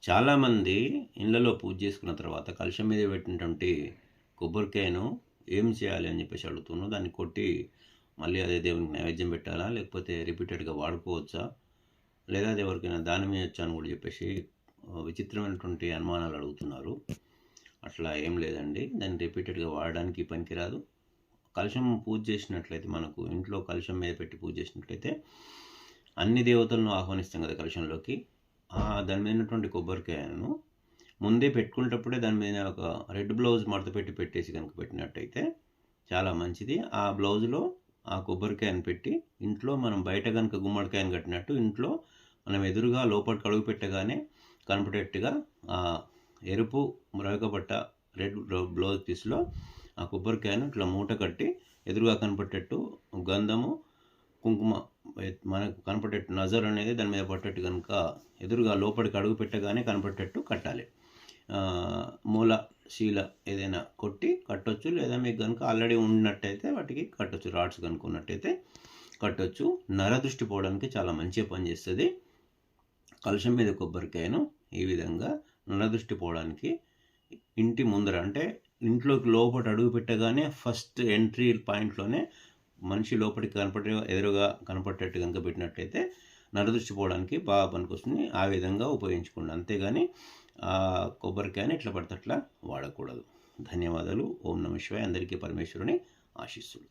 చాలామంది ఇళ్ళలో పూజ చేసుకున్న తర్వాత కలశం మీద పెట్టినటువంటి కొబ్బరికాయను ఏం చేయాలి అని చెప్పేసి అడుగుతున్నాను. దాన్ని కొట్టి మళ్ళీ అదే దేవునికి నైవేద్యం పెట్టాలా, లేకపోతే రిపీటెడ్గా వాడుకోవచ్చా, లేదా అది ఎవరికైనా దానం చేయొచ్చా అని కూడా చెప్పేసి విచిత్రమైనటువంటి అనుమానాలు అడుగుతున్నారు. అట్లా ఏం లేదండి, దాన్ని రిపీటెడ్గా వాడడానికి పనికిరాదు. కలశం పూజ చేసినట్లయితే, మనకు ఇంట్లో కలశం మీద పెట్టి పూజ చేసినట్లయితే అన్ని దేవతలను ఆహ్వానిస్తాం కదా కలశంలోకి. దాని మీద ఉన్నటువంటి కొబ్బరికాయను ముందే పెట్టుకునేటప్పుడే దాని మీద ఒక రెడ్ బ్లౌజ్ మడత పెట్టేసి కనుక పెట్టినట్టయితే చాలా మంచిది. ఆ బ్లౌజ్లో ఆ కొబ్బరికాయను పెట్టి ఇంట్లో మనం బయట కనుక గుమ్మడికాయను కట్టినట్టు ఇంట్లో మనం ఎదురుగా లోపలికి అడుగు పెట్టగానే కనపడేట్టుగా ఆ ఎరుపు రేఖపట్ట రెడ్ బ్లౌజ్ పీస్లో ఆ కొబ్బరికాయను ఇట్లా మూట కట్టి ఎదురుగా కనపడేటట్టు గంధము కుంకుమ మనకు కనపడేట్టు నజర్ అనేది దాని మీద పట్టేట్టు కనుక ఎదురుగా లోపలికి అడుగు పెట్టగానే కనపడేటట్టు కట్టాలి. మూల శీల ఏదైనా కొట్టి కట్టొచ్చు, లేదా మీకు కనుక ఆల్రెడీ ఉన్నట్టయితే వాటికి కట్టొచ్చు. రాడ్స్ కనుక ఉన్నట్టయితే కట్టొచ్చు. నరదృష్టి పోవడానికి చాలా మంచిగా పనిచేస్తుంది. కలశం మీద కొబ్బరికాయను ఈ విధంగా నరదృష్టి పోవడానికి ఇంటి ముందర, అంటే ఇంట్లోకి లోపల అడుగు పెట్టగానే ఫస్ట్ ఎంట్రీ పాయింట్లోనే మనిషి లోపలికి ఎదురుగా కనపడేట్టు కనుక పెట్టినట్టయితే నరదృష్టి పోవడానికి బాగా పనికొస్తుంది. ఆ విధంగా ఉపయోగించుకోండి, అంతేగాని కొబ్బరికాయని ఇట్లా పడితే అట్లా వాడకూడదు. ధన్యవాదాలు. ఓం నమః శివాయ. అందరికీ పరమేశ్వరుని ఆశీస్సులు.